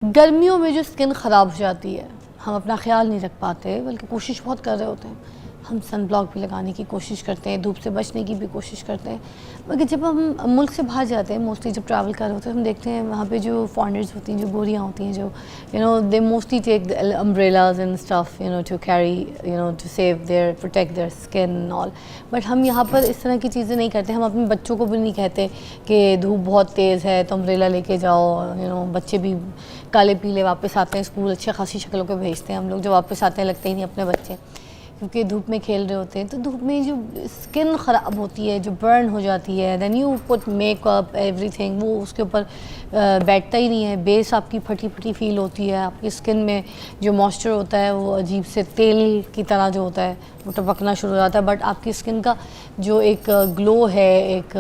गर्मियों में जो स्किन ख़राब हो जाती है, हम अपना ख्याल नहीं रख पाते, बल्कि कोशिश बहुत कर रहे होते हैं। हम सन ब्लॉक भी लगाने की कोशिश करते हैं, धूप से बचने की भी कोशिश करते हैं, मगर जब हम मुल्क से बाहर जाते हैं, मोस्टली जब ट्रैवल कर रहे होते हैं, हम देखते हैं वहाँ पे जो फॉरेनर्स होती हैं, जो गोरियाँ होती हैं, जो they mostly take the umbrellas and stuff to carry to save their protect their skin and all. But हम यहाँ पर इस तरह की चीज़ें नहीं करते। हम अपने बच्चों को भी नहीं कहते कि धूप बहुत तेज़ है तो अम्ब्रेला लेके जाओ। बच्चे भी काले पीले वापस आते हैं स्कूल, अच्छे खासी शक्लों के भेजते हैं हम लोग, जो वापस आते हैं लगते ही नहीं अपने बच्चे, क्योंकि धूप में खेल रहे होते हैं। तो धूप में जो स्किन ख़राब होती है, जो बर्न हो जाती है, then you put makeup everything, वो उसके ऊपर बैठता ही नहीं है। बेस आपकी फटी फटी फील होती है, आपकी स्किन में जो मॉइस्चर होता है वो अजीब से तेल की तरह जो होता है वो टपकना शुरू हो जाता है। बट आपकी स्किन का जो एक ग्लो है, एक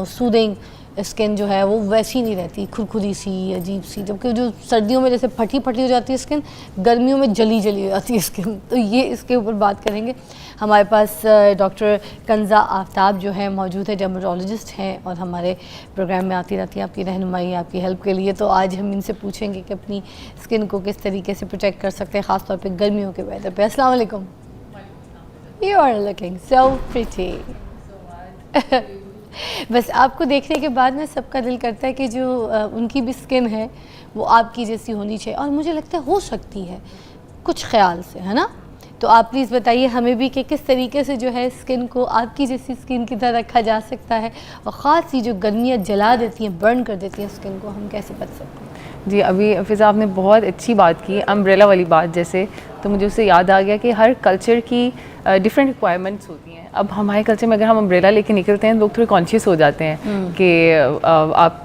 सूदिंग स्किन जो है वो वैसी नहीं रहती, खुरखुरी सी अजीब सी। जबकि जो सर्दियों में जैसे फटी फटी हो जाती है स्किन, गर्मियों में जली जली हो जाती है स्किन। तो ये इसके ऊपर बात करेंगे। हमारे पास डॉक्टर कंज़ा आफ्ताब जो है मौजूद है, डर्मेटोलॉजिस्ट हैं और हमारे प्रोग्राम में आती रहती है आपकी रहनुमाई, आपकी हेल्प के लिए। तो आज हम इनसे पूछेंगे कि अपनी स्किन को किस तरीके से प्रोटेक्ट कर सकते हैं, ख़ासतौर पर गर्मियों के वेदर पे। अस्सलाम वालेकुम। You are looking so pretty. बस आपको देखने के बाद ना सबका दिल करता है कि जो उनकी भी स्किन है वो आपकी जैसी होनी चाहिए, और मुझे लगता है हो सकती है कुछ ख्याल से, है ना? तो आप प्लीज़ बताइए हमें भी कि किस तरीके से जो है स्किन को आपकी जैसी स्किन की तरह रखा जा सकता है, और ख़ास सी जो गर्मियाँ जला देती हैं, बर्न कर देती हैं स्किन को, हम कैसे बच सकते हैं? जी, अभी फिज़ा आपने बहुत अच्छी बात की, अम्ब्रेला वाली बात जैसे, तो मुझे उससे याद आ गया कि हर कल्चर की डिफरेंट रिक्वायरमेंट्स होती हैं। अब हमारे कल्चर में अगर हम अम्ब्रेला लेके निकलते हैं, लोग थोड़े कॉन्शियस हो जाते हैं कि आप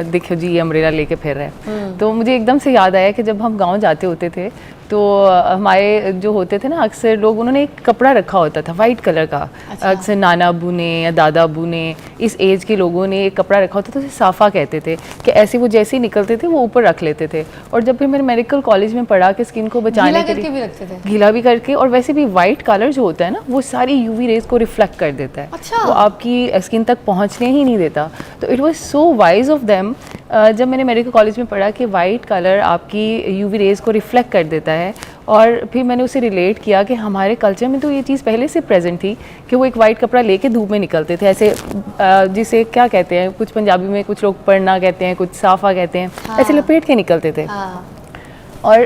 देखो जी ये अम्ब्रेला लेके फिर रहे हैं। तो मुझे एकदम से याद आया कि जब हम गांव जाते होते थे तो हमारे जो होते थे ना, अक्सर लोग, उन्होंने एक कपड़ा रखा होता था वाइट कलर का। अच्छा। अक्सर नाना अबू ने या दादा अबू ने, इस एज के लोगों ने एक कपड़ा रखा होता था, उसे साफ़ा कहते थे, कि ऐसे वो जैसे ही निकलते थे वो ऊपर रख लेते थे। और जब फिर मैंने मेडिकल कॉलेज में पढ़ा कि स्किन को बचाने के लिए भी रखते थे, गीला भी करके, और वैसे भी वाइट कलर जो होता है ना वो सारी यूवी रेज को रिफ्लेक्ट कर देता है। अच्छा। वो आपकी स्किन तक पहुँचने ही नहीं देता। तो it was so wise of them, जब मैंने मेडिकल कॉलेज में पढ़ा कि वाइट कलर आपकी यूवी रेज को रिफ्लेक्ट कर देता है, और फिर मैंने उसे रिलेट किया कि हमारे कल्चर में तो ये चीज़ पहले से प्रेजेंट थी कि वो एक वाइट कपड़ा लेके धूप में निकलते थे, ऐसे जिसे क्या कहते हैं, कुछ पंजाबी में कुछ लोग पढ़ना कहते हैं, कुछ साफ़ा कहते हैं। हाँ। ऐसे लपेट के निकलते थे। हाँ। और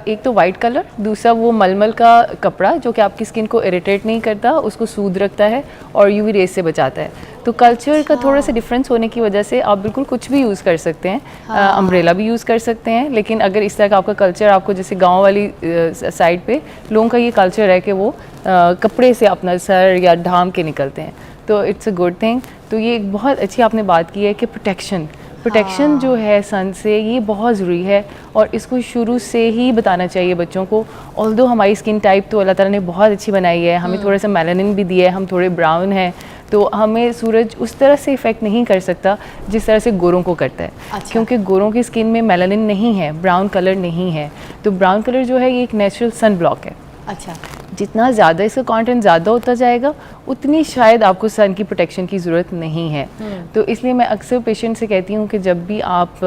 एक तो वाइट कलर, दूसरा वो मलमल का कपड़ा जो कि आपकी स्किन को इरिटेट नहीं करता, उसको सूद रखता है और यूवी रेज से बचाता है। तो कल्चर का थोड़ा सा डिफरेंस होने की वजह से आप बिल्कुल कुछ भी यूज़ कर सकते हैं। हाँ। अम्ब्रेला भी यूज़ कर सकते हैं, लेकिन अगर इस तरह का आपका कल्चर, आपको जैसे गांव वाली साइड पे लोगों का ये कल्चर है कि वो कपड़े से अपना सर या ढाम के निकलते हैं, तो इट्स अ गुड थिंग। तो ये एक बहुत अच्छी आपने बात की है कि प्रोटेक्शन जो है सन से, ये बहुत ज़रूरी है, और इसको शुरू से ही बताना चाहिए बच्चों को। ऑल्दो हमारी स्किन टाइप तो अल्लाह ताला ने बहुत अच्छी बनाई है, हमें थोड़ा सा मेलानिन भी दिया है, हम थोड़े ब्राउन हैं, तो हमें सूरज उस तरह से इफ़ेक्ट नहीं कर सकता जिस तरह से गोरों को करता है। अच्छा। क्योंकि गोरों की स्किन में मेलानिन नहीं है, ब्राउन कलर नहीं है। तो ब्राउन कलर जो है ये एक नेचुरल सन ब्लॉक है। अच्छा। जितना ज़्यादा इसका कंटेंट ज़्यादा होता जाएगा, उतनी शायद आपको सन की प्रोटेक्शन की ज़रूरत नहीं है। तो इसलिए मैं अक्सर पेशेंट से कहती हूँ कि जब भी आप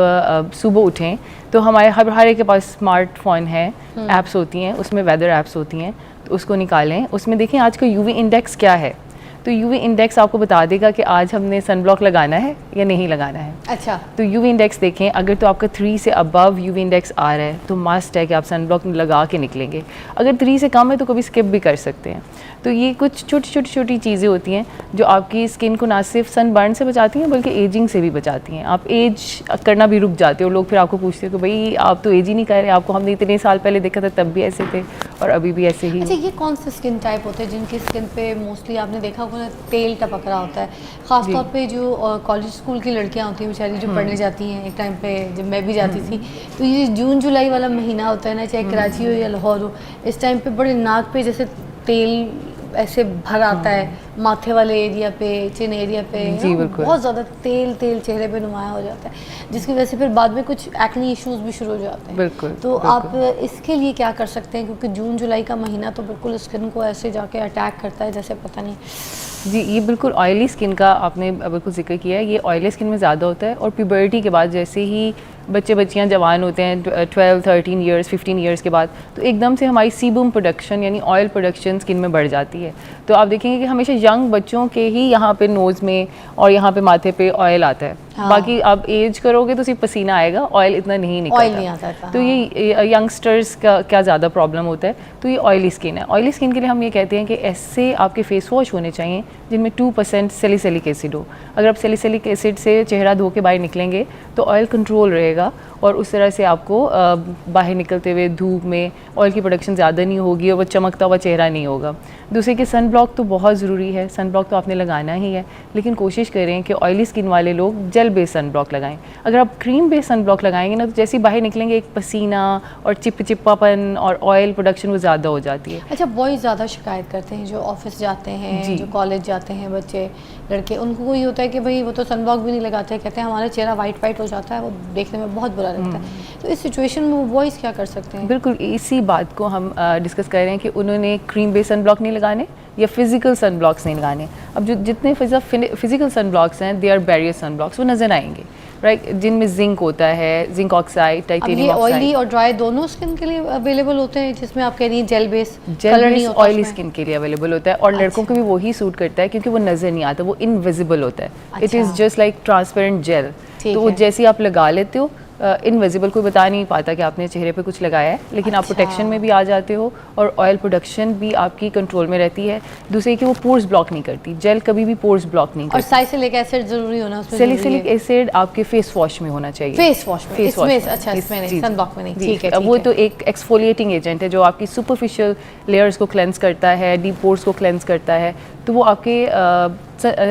सुबह उठें तो हमारे हर एक के पास स्मार्टफोन है, ऐप्स होती हैं, उसमें वेदर ऐप्स होती हैं, तो उसको निकालें, उसमें देखें आज का यूवी इंडेक्स क्या है। तो यूवी इंडेक्स आपको बता देगा कि आज हमने सन ब्लॉक लगाना है या नहीं लगाना है। अच्छा। तो यूवी इंडेक्स देखें, अगर तो आपका 3 से अबव यूवी इंडेक्स आ रहा है तो मस्ट है कि आप सन ब्लॉक लगा के निकलेंगे। अगर 3 से कम है तो कभी स्किप भी कर सकते हैं। तो ये कुछ छोटी चीज़ें होती हैं जो आपकी स्किन को ना सिर्फ सन बर्न से बचाती हैं बल्कि एजिंग से भी बचाती हैं। आप एज करना भी रुक जाते हो, लोग फिर आपको पूछते हो कि भाई आप तो एज ही नहीं कर रहे, आपको हमने इतने साल पहले देखा था तब भी ऐसे थे और अभी भी ऐसे ही। अच्छा, ये कौन से स्किन टाइप होते हैं जिनकी स्किन पे मोस्टली आपने देखा होगा तेल टपक रहा होता है? ख़ासतौर पे जो कॉलेज स्कूल की लड़कियाँ होती हैं बेचारी, जो पढ़ने जाती हैं, एक टाइम पे जब मैं भी जाती थी, तो ये जून जुलाई वाला महीना होता है ना, चाहे कराची हो या लाहौर हो, इस टाइम पे बड़े नाक पे जैसे तेल ऐसे भर आता है, माथे वाले एरिया पे, चिन एरिया पे बहुत ज़्यादा तेल चेहरे पे नुमाया हो जाता है, जिसकी वजह से फिर बाद में कुछ एक्ने इश्यूज भी शुरू हो जाते हैं। बिल्कुल। तो आप इसके लिए क्या कर सकते हैं, क्योंकि जून जुलाई का महीना तो बिल्कुल स्किन को ऐसे जाके अटैक करता है जैसे पता नहीं। जी, ये बिल्कुल ऑयली स्किन का आपने बिल्कुल जिक्र किया है, ये ऑयली स्किन में ज़्यादा होता है, और प्यूबर्टी के बाद जैसे ही बच्चे बच्चियाँ जवान होते हैं 12 13 ईयर्स 15 ईयर्स के बाद, तो एकदम से हमारी सीबम प्रोडक्शन यानी ऑयल प्रोडक्शन स्किन में बढ़ जाती है। तो आप देखेंगे कि हमेशा यंग बच्चों के ही यहाँ पे नोज़ में और यहाँ पे माथे पे ऑयल आता है। हाँ। बाकी आप एज करोगे तो सिर्फ पसीना आएगा, ऑयल इतना नहीं निकलता। ऑयल नहीं आता था, तो हाँ। ये यंगस्टर्स का क्या ज़्यादा प्रॉब्लम होता है, तो ये ऑयली स्किन है। ऑयली स्किन के लिए हम ये कहते हैं कि ऐसे आपके फेस वॉश होने चाहिए जिनमें 2% सैलिसिलिक एसिड हो। अगर आप सैलिसिलिक एसिड से चेहरा धो के बाहर निकलेंगे तो ऑयल कंट्रोल रहेगा और उस तरह से आपको बाहर निकलते हुए धूप में ऑयल की प्रोडक्शन ज़्यादा नहीं होगी और वो चमकता हुआ चेहरा नहीं होगा। दूसरे कि सन ब्लॉक तो बहुत ज़रूरी है, सन ब्लॉक तो आपने लगाना ही है, लेकिन कोशिश करें कि ऑयली स्किन वाले लोग जेल बेस्ड सन ब्लॉक लगाएं। अगर आप क्रीम बेस्ड सन ब्लॉक लगाएंगे ना, तो जैसे ही बाहर निकलेंगे एक पसीना और चिपचिपापन और ऑयल प्रोडक्शन वो ज़्यादा हो जाती है। अच्छा, बॉयज़ ज़्यादा शिकायत करते हैं जो ऑफिस जाते हैं, जो कॉलेज जाते हैं बच्चे लड़के, उनको ये होता है कि भाई वो तो सन ब्लॉक भी नहीं लगाते, कहते हैं हमारा चेहरा वाइट हो जाता है, वो देखने में बहुत बुरा लगता है। तो इस सिचुएशन में वो बॉयज़ क्या कर सकते हैं? बिल्कुल इसी बात को हम डिस्कस कर रहे हैं कि उन्होंने क्रीम बेस्ड सन ब्लॉक नहीं लगाने या फिजिकल सन ब्लॉक्स नहीं लगाने। अब जो जितने फिजिकल सन ब्लॉक्स हैं, they are barrier sun blocks, वो नज़र आएंगे, राइट, जिनमें जिंक होता है, zinc oxide, titanium oxide. Oily और ड्राई दोनों स्किन के लिए अवेलेबल होते हैं, जिसमें आप कह रही हैं जेल बेस ऑयली स्किन के लिए अवेलेबल होता है और लड़कों को भी वही सूट करता है क्योंकि वो नज़र नहीं आता, वो इनविजिबल होता है। It is just like transparent gel. तो वो जैसे आप लगा लेते हो इनविजिबल, कोई बता नहीं पाता कि आपने चेहरे पे कुछ लगाया है, लेकिन आप प्रोटेक्शन में भी आ जाते हो और ऑयल प्रोडक्शन भी आपकी कंट्रोल में रहती है। दूसरे कि वो पोर्स ब्लॉक नहीं करती, जेल कभी भी पोर्स ब्लॉक नहीं करती। और सैलिसिलिक एसिड जरूरी होना उसमें, सैलिसिलिक एसिड आपके फेस वॉश में होना चाहिए। फेस वॉश में, इसमें अच्छा, इसमें नहीं, सन ब्लॉक में नहीं, ठीक है। वो तो एक एक्सफोलिएटिंग एजेंट है जो आपकी सुपरफिशियल लेयर्स को क्लेंस करता है, डीप पोर्स को क्लेंस करता है, तो वो आपके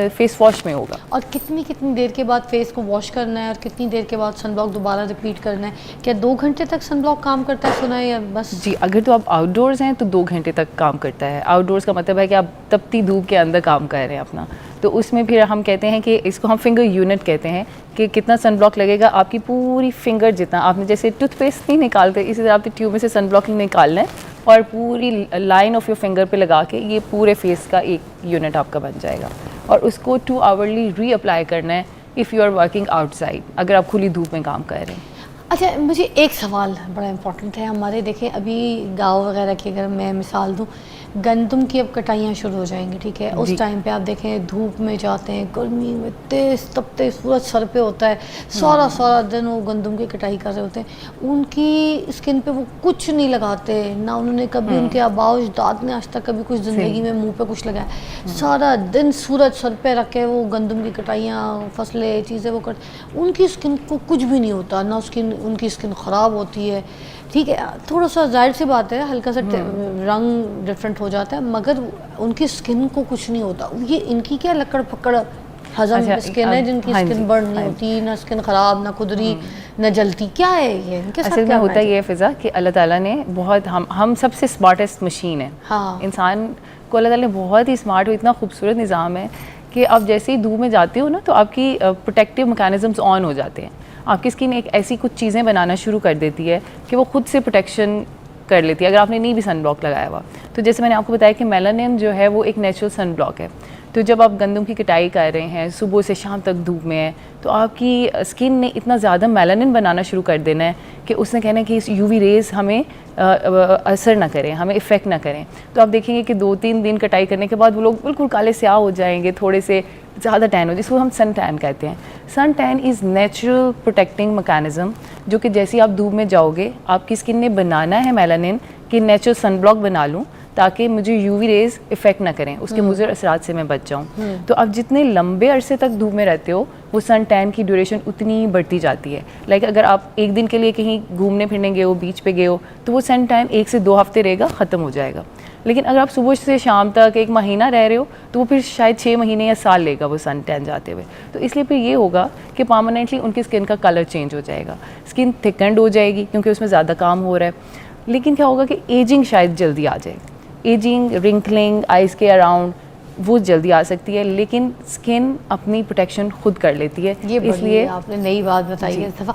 फेस वॉश में होगा। और कितनी देर के बाद फेस को वॉश करना है और कितनी देर के बाद सन ब्लॉक दोबारा रिपीट करना है? क्या 2 घंटे तक सन ब्लॉक काम करता है, सुना है, या बस? जी, अगर तो आप आउटडोर्स हैं तो 2 घंटे तक काम करता है। आउटडोर्स का मतलब है कि आप तपती धूप के अंदर काम कर रहे हैं अपना, तो उसमें फिर हम कहते हैं कि इसको हम फिंगर यूनिट कहते हैं कि कितना सन ब्लॉक लगेगा आपकी पूरी फिंगर जितना। आपने जैसे टूथपेस्ट नहीं निकालते, इसी तरह आपने ट्यूब में से सन ब्लॉकिंग निकालना है और पूरी लाइन ऑफ योर फिंगर पे लगा के ये पूरे फेस का एक यूनिट आपका बन जाएगा। और उसको 2 आवरली रीअप्लाई करना है if you are working outside, अगर आप खुली धूप में काम कर रहे हैं। अच्छा, मुझे एक सवाल बड़ा इम्पोर्टेंट है। हमारे देखें अभी गांव वगैरह की अगर मैं मिसाल दूं, गंदम की अब कटाइयाँ शुरू हो जाएंगी, ठीक है? उस टाइम पे आप देखें धूप में जाते हैं, गर्मी में तेज़ तपते सूरज सर पे होता है, सारा दिन वो गंदम की कटाई कर रहे होते हैं। उनकी स्किन पे वो कुछ नहीं लगाते, ना उन्होंने कभी, उनके आबाज दाद ने आज तक कभी कुछ ज़िंदगी में मुंह पे कुछ लगाया। सारा दिन सूरज सर पे रख के वो गंदम की कटाइयाँ, फसलें, चीज़ें वो कर, उनकी स्किन को कुछ भी नहीं होता, ना उनकी स्किन ख़राब होती है, ठीक है? थोड़ा सा जाहिर सी बात है, हल्का सा रंग डिफरेंट हो जाता है, मगर उनकी स्किन को कुछ नहीं होता। ये इनकी क्या लकड़ पकड़ हजम स्किन है, जिनकी स्किन बर्न नहीं होती, ना स्किन ख़राब, ना खुदरी, ना जलती, क्या है ये? इनके साथ असल में होता ये है फ़िज़ा कि अल्लाह ताला ने बहुत हम सबसे स्मार्टेस्ट मशीन है। हाँ, इंसान को अल्लाह ताला ने बहुत ही स्मार्ट और इतना खूबसूरत निज़ाम है कि आप जैसे ही धूप में जाते हो ना, तो आपकी प्रोटेक्टिव मैकेनिज़म्स ऑन हो जाते हैं। आपकी स्किन एक ऐसी कुछ चीज़ें बनाना शुरू कर देती है कि वो खुद से प्रोटेक्शन कर लेती है, अगर आपने नहीं भी सन ब्लॉक लगाया हुआ। तो जैसे मैंने आपको बताया कि मेलानिन जो है वो एक नेचुरल सन ब्लॉक है। तो जब आप गंदम की कटाई कर रहे हैं, सुबह से शाम तक धूप में है, तो आपकी स्किन ने इतना ज़्यादा मेलानिन बनाना शुरू कर देना है कि उसने कहना है कि इस यूवी रेज़ हमें असर ना करें, हमें इफ़ेक्ट ना करें। तो आप देखेंगे कि 2-3 दिन कटाई करने के बाद वो लोग बिल्कुल काले स्याह हो जाएंगे, थोड़े से ज़्यादा टैन हो, जिसको हम सन टैन कहते हैं। Sun tan is natural protecting mechanism, जो कि जैसे ही आप धूप में जाओगे, आपकी स्किन ने बनाना है मेलानिन कि नेचुरल सन ब्लॉक बना लूँ ताकि मुझे यूवी रेज़ इफ़ेक्ट ना करें, उसके मुज़र असरात से मैं बच जाऊँ। तो आप जितने लंबे अरसे तक धूप में रहते हो, वो सन टैन की ड्यूरेशन उतनी बढ़ती जाती है। लाइक अगर आप एक दिन के लिए कहीं घूमने फिरने गए हो, बीच पे गए हो, तो वो सन टैन 1 से 2 हफ्ते रहेगा, ख़त्म हो जाएगा। लेकिन अगर आप सुबह से शाम तक 1 महीना रह रहे हो, तो वो फिर शायद 6 महीने या साल लेगा वो सन टैन जाते हुए। तो इसलिए फिर ये होगा कि परमानेंटली उनकी स्किन का कलर चेंज हो जाएगा, स्किन थिकन्ड हो जाएगी क्योंकि उसमें ज़्यादा काम हो रहा है। लेकिन क्या होगा कि एजिंग शायद जल्दी आ जाए, एजिंग, रिंकलिंग, आइज़ के अराउंड वो जल्दी आ सकती है, लेकिन स्किन अपनी प्रोटेक्शन खुद कर लेती है। ये इसलिए आपने नई बात बताई है इस दफ़ा।